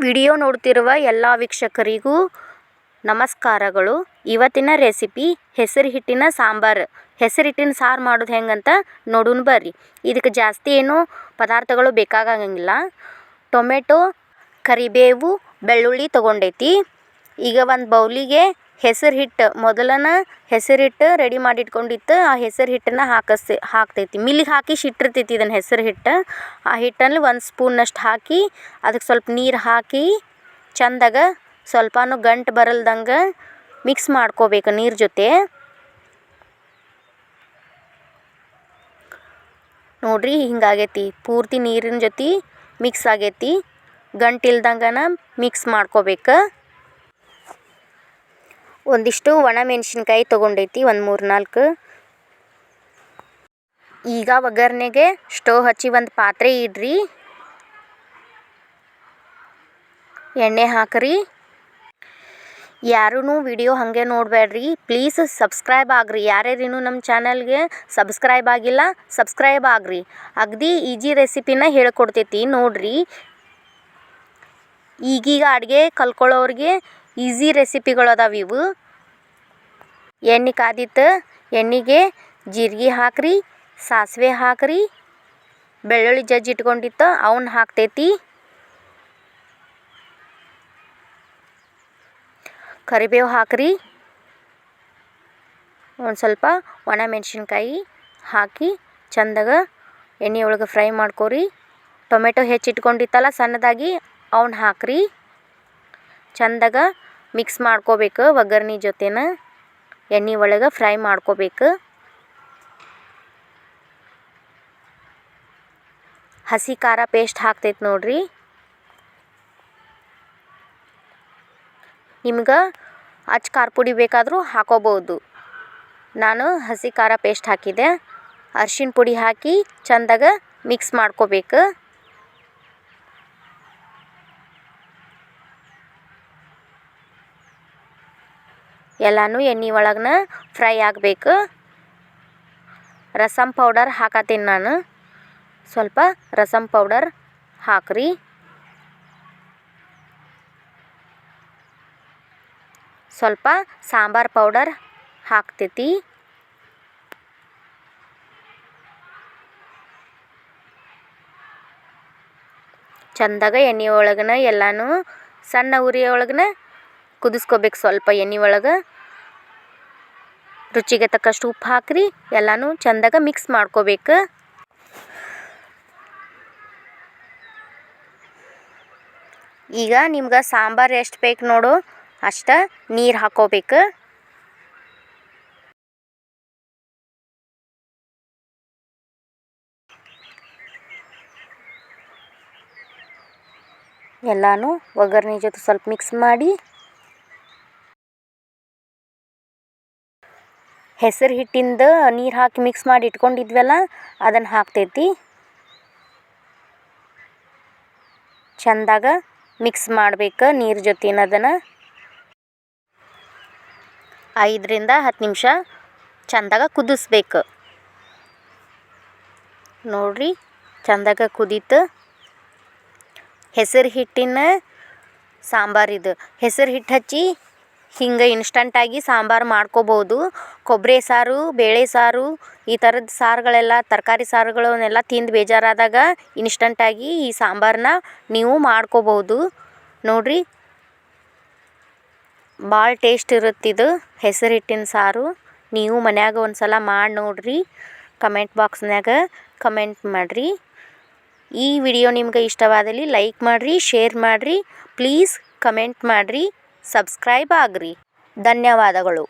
Video ನೋಡ್ತಿರುವ ಎಲ್ಲ ವೀಕ್ಷಕರಿಗೂ ನಮಸ್ಕಾರಗಳು. ಇವತ್ತಿನ ರೆಸಿಪಿ ಹೆಸರು ಹಿಟ್ಟಿನ ಸಾಂಬಾರು. ಹೆಸರು ಹಿಟ್ಟಿನ ಸಾರು ಮಾಡೋದು ಹೆಂಗಂತ ನೋಡೋಣ ಬರ್ರಿ. ಇದಕ್ಕೆ ಜಾಸ್ತಿ ಏನು ಪದಾರ್ಥಗಳು ಬೇಕಾಗಂಗಿಲ್ಲ. ಟೊಮೆಟೊ, ಕರಿಬೇವು, ಬೆಳ್ಳುಳ್ಳಿ ತೊಗೊಂಡೈತಿ. ಈಗ ಒಂದು ಬೌಲಿಗೆ ಹೆಸರು ಹಿಟ್ಟು ಮೊದಲನ ಹೆಸರು ಹಿಟ್ಟು ರೆಡಿ ಮಾಡಿ ಇಟ್ಕೊಂಡಿತ್ತು. ಆ ಹೆಸರು ಹಿಟ್ಟನ್ನು ಹಾಕ್ತೈತಿ. ಮಿಲ್ಲಿಗೆ ಹಾಕಿ ಇಟ್ಟಿರ್ತೈತಿ ಇದನ್ನು ಹೆಸರು ಹಿಟ್ಟು. ಆ ಹಿಟ್ಟಲ್ಲಿ 1 ಸ್ಪೂನಷ್ಟು ಹಾಕಿ ಅದಕ್ಕೆ ಸ್ವಲ್ಪ ನೀರು ಹಾಕಿ ಚಂದಾಗ ಸ್ವಲ್ಪನೂ ಗಂಟು ಬರಲ್ದಂಗೆ ಮಿಕ್ಸ್ ಮಾಡ್ಕೋಬೇಕು ನೀರು ಜೊತೆ. ನೋಡ್ರಿ ಹಿಂಗಾಗೈತಿ. ಪೂರ್ತಿ ನೀರಿನ ಜೊತೆ ಮಿಕ್ಸ್ ಆಗೈತಿ. ಗಂಟಿಲ್ದಂಗನ ಮಿಕ್ಸ್ ಮಾಡ್ಕೋಬೇಕು. ಒಂದಿಷ್ಟು ಒಣ ಮೆಣಸಿನ್ಕಾಯಿ ತೊಗೊಂಡೈತಿ, ಒಂದು 3-4. ಈಗ ಒಗ್ಗರಣೆಗೆ ಸ್ಟವ್ ಹಚ್ಚಿ ಒಂದು ಪಾತ್ರೆ ಇಡ್ರಿ. ಎಣ್ಣೆ ಹಾಕ್ರಿ. ಯಾರೂ ವಿಡಿಯೋ ಹಾಗೆ ನೋಡಬೇಡ್ರಿ. ಪ್ಲೀಸ್ ಸಬ್ಸ್ಕ್ರೈಬ್ ಆಗ್ರಿ. ಯಾರ್ಯಾರಿನ್ನೂ ನಮ್ಮ ಚಾನಲ್ಗೆ ಸಬ್ಸ್ಕ್ರೈಬ್ ಆಗಿಲ್ಲ ಸಬ್ಸ್ಕ್ರೈಬ್ ಆಗ್ರಿ. ಅಗದಿ ಈಜಿ ರೆಸಿಪಿನ ಹೇಳ್ಕೊಡ್ತೈತಿ ನೋಡ್ರಿ. ಈಗೀಗ ಅಡುಗೆ ಕಲ್ಕೊಳ್ಳೋರಿಗೆ ಈಸಿ ರೆಸಿಪಿಗಳು ಅದಾವ ಇವು. ಎಣ್ಣೆ ಕಾದಿತ್ತು. ಎಣ್ಣೆಗೆ ಜೀರಿಗೆ ಹಾಕ್ರಿ, ಸಾಸಿವೆ ಹಾಕ್ರಿ, ಬೆಳ್ಳುಳ್ಳಿ ಜಜ್ಜಿ ಇಟ್ಕೊಂಡಿತ್ತು ಅವನ್ನ ಹಾಕ್ತೈತಿ. ಕರಿಬೇವು ಹಾಕ್ರಿ. ಒಂದು ಸ್ವಲ್ಪ ಒಣ ಮೆಣಸಿನ್ಕಾಯಿ ಹಾಕಿ ಚಂದಾಗ ಎಣ್ಣೆ ಒಳಗೆ ಫ್ರೈ ಮಾಡ್ಕೊರಿ. ಟೊಮೆಟೊ ಹೆಚ್ಚಿಟ್ಕೊಂಡಿತ್ತಲ್ಲ ಸಣ್ಣದಾಗಿ ಅವನ್ನ ಹಾಕ್ರಿ. ಚಂದಾಗ ಮಿಕ್ಸ್ ಮಾಡ್ಕೋಬೇಕು. ಒಗ್ಗರಣೆ ಜೊತೆನ ಎಣ್ಣೆ ಒಳಗೆ ಫ್ರೈ ಮಾಡ್ಕೋಬೇಕು. ಹಸಿ ಖಾರ ಪೇಸ್ಟ್ ಹಾಕ್ತೈತಿ ನೋಡ್ರಿ. ನಿಮ್ಗೆ ಅಚ್ಚ ಖಾರ ಪುಡಿ ಬೇಕಾದರೂ ಹಾಕೋಬೋದು. ನಾನು ಹಸಿ ಖಾರ ಪೇಸ್ಟ್ ಹಾಕಿದೆ. ಅರಿಶಿನ ಪುಡಿ ಹಾಕಿ ಚಂದಾಗ ಮಿಕ್ಸ್ ಮಾಡ್ಕೋಬೇಕು. ಎಲ್ಲನೂ ಎಣ್ಣೆ ಒಳಗನ ಫ್ರೈ ಆಗಬೇಕು. ರಸಮ್ ಪೌಡರ್ ಹಾಕತ್ತೀನಿ ನಾನು. ಸ್ವಲ್ಪ ರಸಮ್ ಪೌಡರ್ ಹಾಕ್ರಿ. ಸ್ವಲ್ಪ ಸಾಂಬಾರ್ ಪೌಡರ್ ಹಾಕ್ತೈತಿ. ಚಂದಾಗ ಎಣ್ಣೆ ಒಳಗನ ಎಲ್ಲನೂ ಸಣ್ಣ ಉರಿ ಒಳಗನ ಕುದಿಸ್ಕೋಬೇಕು. ಸ್ವಲ್ಪ ಎಣ್ಣೆ ಒಳಗೆ ರುಚಿಗೆ ತಕ್ಕಷ್ಟು ಉಪ್ಪು ಹಾಕ್ರಿ. ಎಲ್ಲನೂ ಚಂದಾಗ ಮಿಕ್ಸ್ ಮಾಡ್ಕೋಬೇಕು. ಈಗ ನಿಮ್ಗೆ ಸಾಂಬಾರು ಎಷ್ಟು ಬೇಕು ನೋಡು ಅಷ್ಟು ನೀರು ಹಾಕೋಬೇಕು. ಎಲ್ಲನೂ ಒಗ್ಗರಣೆ ಜೊತೆ ಸ್ವಲ್ಪ ಮಿಕ್ಸ್ ಮಾಡಿ ಹೆಸರು ಹಿಟ್ಟಿಂದ ನೀರು ಹಾಕಿ ಮಿಕ್ಸ್ ಮಾಡಿ ಇಟ್ಕೊಂಡಿದ್ವಲ್ಲ ಅದನ್ನು ಹಾಕ್ತೈತಿ. ಚಂದಾಗ ಮಿಕ್ಸ್ ಮಾಡಬೇಕು ನೀರು ಜೊತೆನ. ಅದನ್ನು 5-10 ನಿಮಿಷ ಚಂದಾಗ ಕುದಿಸ್ಬೇಕು. ನೋಡ್ರಿ ಚಂದಾಗ ಕುದೀತು. ಹೆಸರು ಹಿಟ್ಟಿನ ಸಾಂಬಾರಿದು. ಹೆಸರು ಹಿಟ್ಟು ಹಚ್ಚಿ ಹಿಂಗೆ ಇನ್ಸ್ಟಂಟಾಗಿ ಸಾಂಬಾರು ಮಾಡ್ಕೋಬೋದು. ಕೊಬ್ಬರಿ ಸಾರು, ಬೇಳೆ ಸಾರು, ಈ ಥರದ ಸಾರುಗಳೆಲ್ಲ ತರಕಾರಿ ಸಾರುಗಳನ್ನೆಲ್ಲ ತಿಂದು ಬೇಜಾರಾದಾಗ ಇನ್ಸ್ಟಂಟಾಗಿ ಈ ಸಾಂಬಾರನ್ನ ನೀವು ಮಾಡ್ಕೋಬೋದು. ನೋಡ್ರಿ ಭಾಳ ಟೇಸ್ಟ್ ಇರುತ್ತಿದು ಹೆಸರು ಹಿಟ್ಟಿನ ಸಾರು. ನೀವು ಮನ್ಯಾಗ ಒಂದು ಸಲ ಮಾಡಿ ನೋಡ್ರಿ. ಕಮೆಂಟ್ ಬಾಕ್ಸ್ನಾಗ ಕಮೆಂಟ್ ಮಾಡಿರಿ. ಈ ವಿಡಿಯೋ ನಿಮ್ಗೆ ಇಷ್ಟವಾದಲ್ಲಿ ಲೈಕ್ ಮಾಡಿರಿ, ಶೇರ್ ಮಾಡಿರಿ, ಪ್ಲೀಸ್ ಕಮೆಂಟ್ ಮಾಡಿರಿ, ಸಬ್ಸ್ಕ್ರೈಬ್ ಆಗ್ರಿ. ಧನ್ಯವಾದಗಳು.